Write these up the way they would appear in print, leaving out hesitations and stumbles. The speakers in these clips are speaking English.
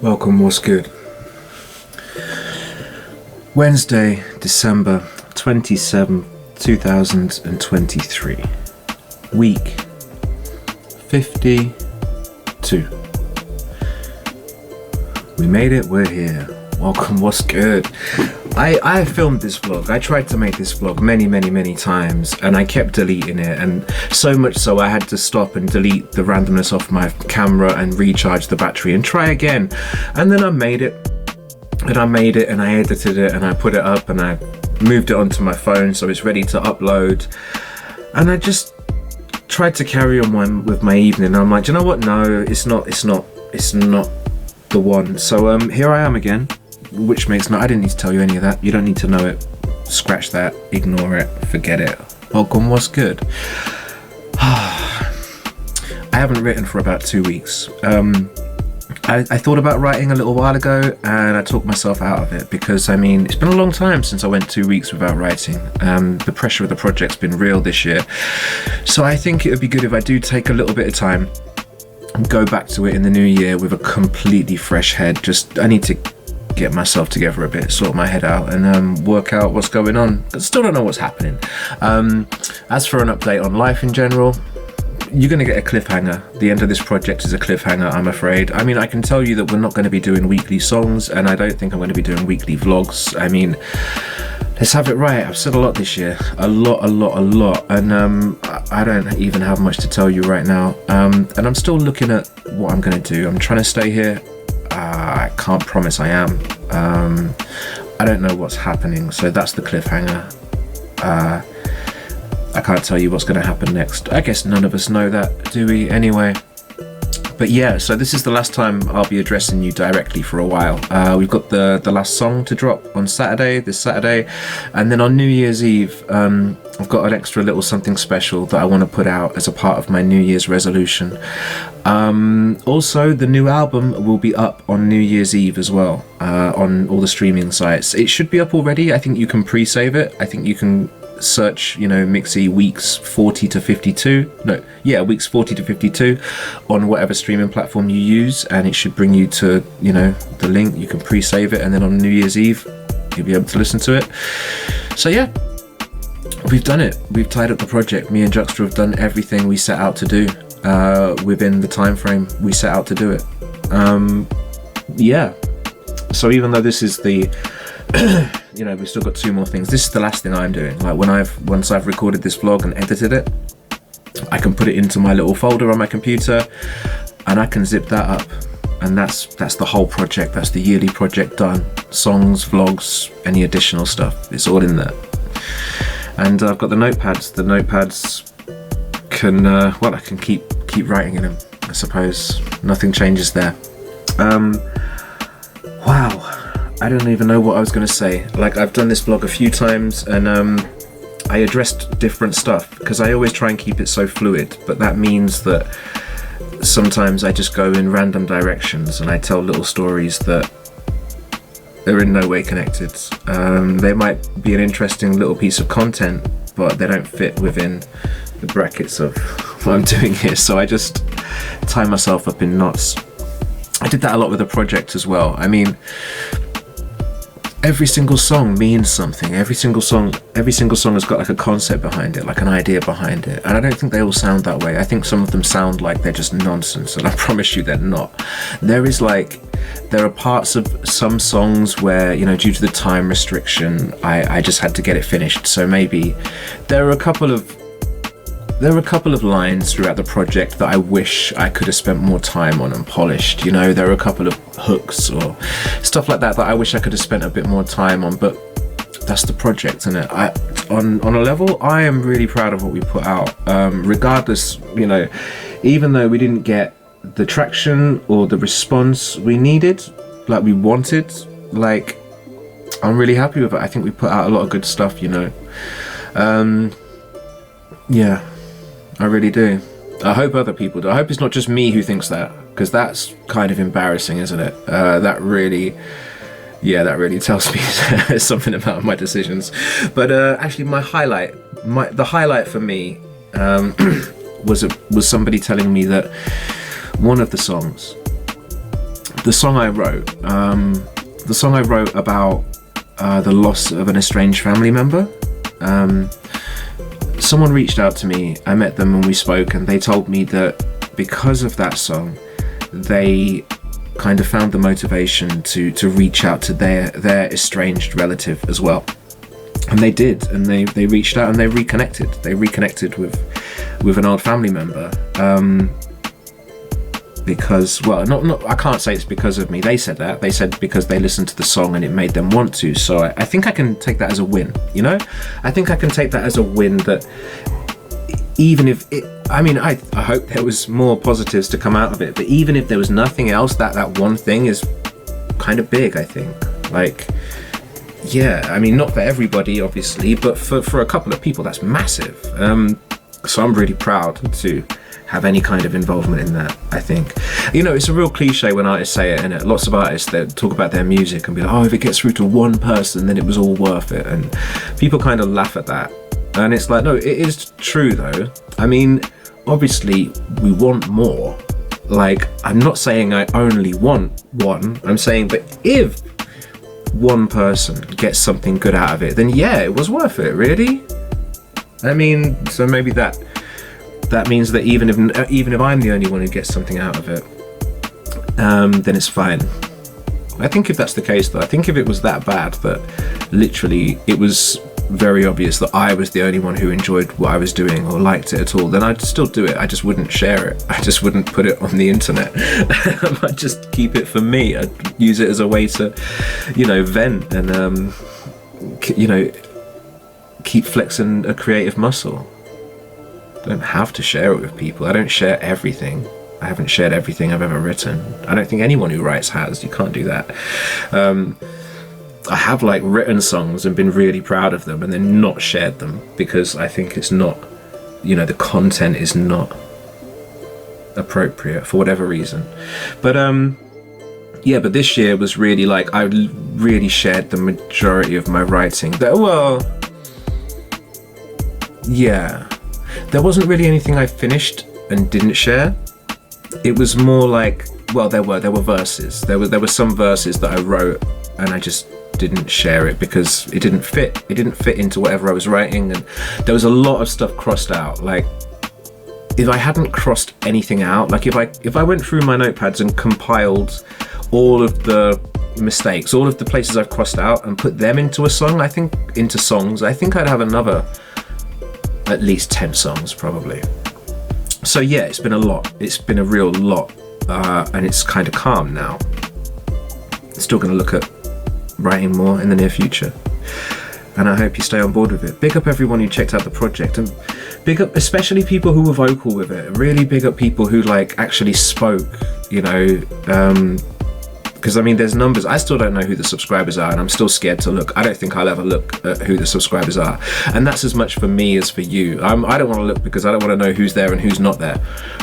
Welcome, what's good? Wednesday, December 27th, 2023. Week 52. We made it, we're here. Welcome, what's good? I filmed this vlog. I tried to make this vlog many times and I kept deleting it, and so much so I had to stop and delete the randomness off my camera and recharge the battery and try again. And then I made it and I edited it and I put it up and I moved it onto my phone so it's ready to upload. And I just tried to carry on with my evening. I'm like, do you know what? No, it's not the one. So here I am again. Which makes I didn't need to tell you any of that. You don't need to know it. Scratch that, ignore it, forget it. Welcome, what's good? I haven't written for about 2 weeks. I thought about writing a little while ago and I talked myself out of it because it's been a long time since I went 2 weeks without writing. The pressure of the project's been real this year. So I think it would be good if I do take a little bit of time and go back to it in the new year with a completely fresh head. I need to get myself together a bit, sort my head out and work out what's going on. I still don't know what's happening. As for an update on life in general, you're going to get a cliffhanger. The end of this project is a cliffhanger, I'm afraid. I can tell you that we're not going to be doing weekly songs and I don't think I'm going to be doing weekly vlogs. Let's have it right. I've said a lot this year, a lot, and I don't even have much to tell you right now. And I'm still looking at what I'm going to do. I'm trying to stay here. I can't promise I am. I don't know what's happening, so that's the cliffhanger. I can't tell you what's going to happen next. I guess none of us know that, do we? Anyway. But yeah, so this is the last time I'll be addressing you directly for a while. We've got the last song to drop on this Saturday. And then on New Year's Eve, I've got an extra little something special that I want to put out as a part of my New Year's resolution. Also, the new album will be up on New Year's Eve as well, on all the streaming sites. It should be up already. I think you can pre-save it. I think you can search Mixi weeks 40 to 52 on whatever streaming platform you use, and it should bring you to the link. You can pre-save it and then on New Year's Eve you'll be able to listen to it. So yeah, we've done it. We've tied up the project. Me and Juxtra have done everything we set out to do within the time frame we set out to do it. Yeah, so even though this is the we've still got 2 more things. This is the last thing I'm doing. Like once I've recorded this vlog and edited it, I can put it into my little folder on my computer and I can zip that up. And that's the whole project. That's the yearly project done. Songs, vlogs, any additional stuff. It's all in there. And I've got the notepads. The notepads can, I can keep writing in them, I suppose. Nothing changes there. Wow. I don't even know what I was going to say. Like, I've done this vlog a few times and I addressed different stuff because I always try and keep it so fluid, but that means that sometimes I just go in random directions and I tell little stories that are in no way connected. They might be an interesting little piece of content, but they don't fit within the brackets of what I'm doing here, so I just tie myself up in knots. I did that a lot with the project as well. Every single song means something. Every single song has got like a concept behind it, like an idea behind it. And I don't think they all sound that way. I think some of them sound like they're just nonsense, and I promise you they're not. There are parts of some songs where, due to the time restriction, I just had to get it finished. So maybe there are a couple of lines throughout the project that I wish I could have spent more time on and polished. There are a couple of hooks or stuff like that I wish I could have spent a bit more time on, but that's the project, isn't it? On a level, I am really proud of what we put out. Regardless, even though we didn't get the traction or the response we needed, like we wanted, I'm really happy with it. I think we put out a lot of good stuff, yeah. I really do. I hope other people do. I hope it's not just me who thinks that, because that's kind of embarrassing, isn't it? That really tells me something about my decisions. But actually, the highlight for me was somebody telling me that one of the songs the song I wrote, about the loss of an estranged family member. Someone reached out to me, I met them and we spoke, and they told me that because of that song, they kind of found the motivation to reach out to their estranged relative as well. And they did, and they reached out and they reconnected with an old family member, because, well, not I can't say it's because of me. They said because they listened to the song and it made them want to. So I think I can take that as a win, you know? I think I can take that as a win, that even if it, I mean, I hope there was more positives to come out of it, but even if there was nothing else, that one thing is kind of big, I think. Like, yeah, I mean, not for everybody, obviously, but for a couple of people, that's massive. So I'm really proud to have any kind of involvement in that, I think. You know, it's a real cliche when artists say it, and lots of artists that talk about their music and be like, oh, if it gets through to one person, then it was all worth it. And people kind of laugh at that. And it's like, no, it is true though. I mean, obviously we want more. Like, I'm not saying I only want one. I'm saying, but if one person gets something good out of it, then yeah, it was worth it, really. I mean, so maybe that means that even if I'm the only one who gets something out of it, then it's fine. I think if that's the case though, I think if it was that bad that literally it was very obvious that I was the only one who enjoyed what I was doing or liked it at all, then I'd still do it. I just wouldn't share it. I just wouldn't put it on the internet. I'd just keep it for me. I'd use it as a way to, you know, vent and, you know, keep flexing a creative muscle. I don't have to share it with people. I don't share everything. I haven't shared everything I've ever written. I don't think anyone who writes has. You can't do that. I have like written songs and been really proud of them and then not shared them because I think it's not, you know, the content is not appropriate for whatever reason. But yeah, but this year was really like, I really shared the majority of my writing. Well, yeah, there wasn't really anything I finished and didn't share. It was more like, well, there were verses. There were some verses that I wrote and I just didn't share it because it didn't fit into whatever I was writing, and there was a lot of stuff crossed out. Like, if I hadn't crossed anything out, like if I went through my notepads and compiled all of the mistakes, all of the places I've crossed out and put them into a song, I think I'd have another at least 10 songs probably. So yeah, it's been a lot. It's been a real lot, and it's kind of calm now. Still going to look at writing more in the near future, and I hope you stay on board with it. Big up everyone who checked out the project, and big up especially people who were vocal with it. Really big up people who like actually spoke, you know, because I mean there's numbers. I still don't know who the subscribers are, and I'm still scared to look. I don't think I'll ever look at who the subscribers are, and that's as much for me as for you. I don't want to look because I don't want to know who's there and who's not there,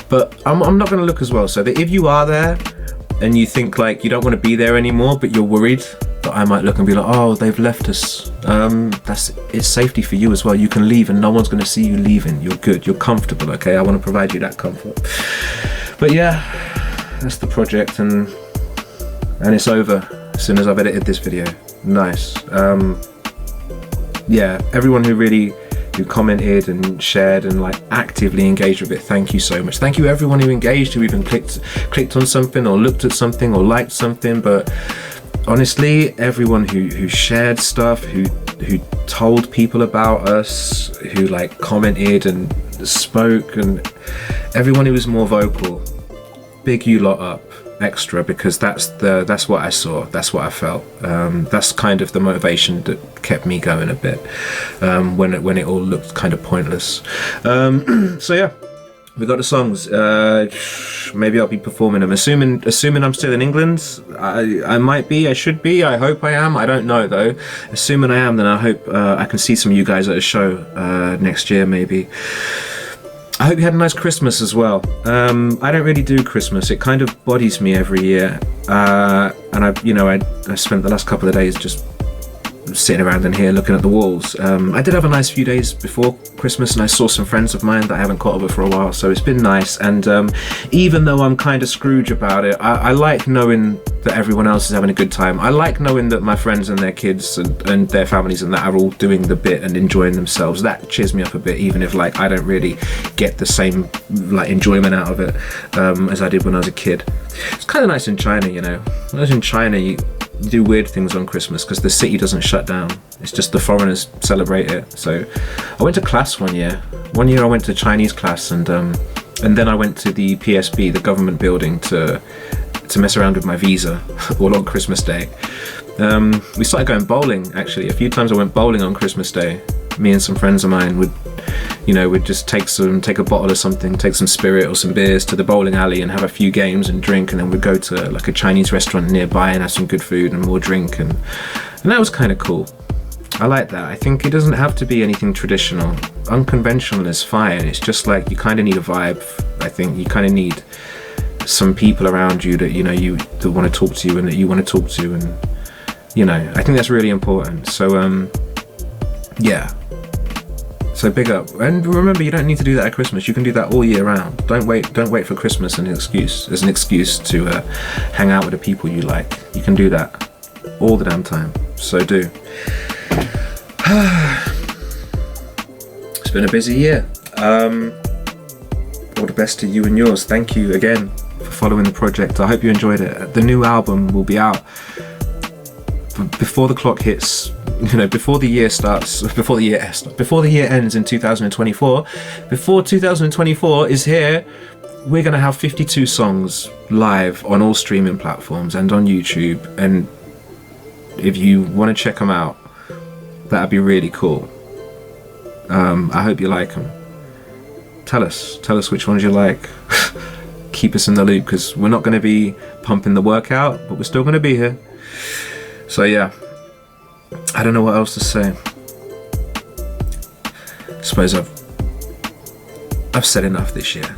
but I'm not going to look as well, so that if you are there and you think like you don't want to be there anymore, but you're worried that I might look and be like, oh, they've left us, it's safety for you as well. You can leave and no one's going to see you leaving. You're good, you're comfortable, okay? I want to provide you that comfort. But yeah, that's the project, and it's over as soon as I've edited this video. Nice. Yeah, everyone who commented and shared and like actively engaged with it, thank you so much. Thank you everyone who engaged, who even clicked on something or looked at something or liked something. But honestly, everyone who shared stuff, who told people about us, who like commented and spoke, and everyone who was more vocal, big you lot up extra, because that's what I saw, that's what I felt. That's kind of the motivation that kept me going a bit, when it all looked kind of pointless. So yeah, we got the songs. Maybe I'll be performing them, assuming I'm still in England. I might be, I should be, I hope I am, I don't know though. Assuming I am, then I hope I can see some of you guys at a show next year maybe. I hope you had a nice Christmas as well. I don't really do Christmas. It kind of bodies me every year. And I spent the last couple of days just sitting around in here looking at the walls. I did have a nice few days before Christmas, and I saw some friends of mine that I haven't caught up with for a while, so it's been nice. And even though I'm kind of Scrooge about it, I like knowing that everyone else is having a good time. I like knowing that my friends and their kids and their families and that are all doing the bit and enjoying themselves. That cheers me up a bit, even if like I don't really get the same like enjoyment out of it as I did when I was a kid. It's kind of nice in China, you know. When I was in China, you do weird things on Christmas because the city doesn't shut down. It's just the foreigners celebrate it. So I went to class one year. One year I went to Chinese class, and then I went to the PSB, the government building, to mess around with my visa all on Christmas Day. We started going bowling, actually. A few times I went bowling on Christmas Day. Me and some friends of mine would just take a bottle of something, take some spirit or some beers to the bowling alley and have a few games and drink, and then we'd go to like a Chinese restaurant nearby and have some good food and more drink, and that was kind of cool. I like that. I think it doesn't have to be anything traditional. Unconventional is fine. It's just like you kind of need a vibe. I think you kind of need some people around you that that want to talk to you and that you want to talk to, and I think that's really important. So yeah. So big up, and remember, you don't need to do that at Christmas. You can do that all year round. Don't wait for Christmas as an excuse to hang out with the people you like. You can do that all the damn time. So do. It's been a busy year. All the best to you and yours. Thank you again for following the project. I hope you enjoyed it. The new album will be out before the clock hits. Before the year ends in 2024, before 2024 is here, we're going to have 52 songs live on all streaming platforms and on YouTube. And if you want to check them out, that'd be really cool. I hope you like them. Tell us which ones you like. Keep us in the loop, because we're not going to be pumping the work out, but we're still going to be here. So yeah. I don't know what else to say. I suppose I've said enough this year.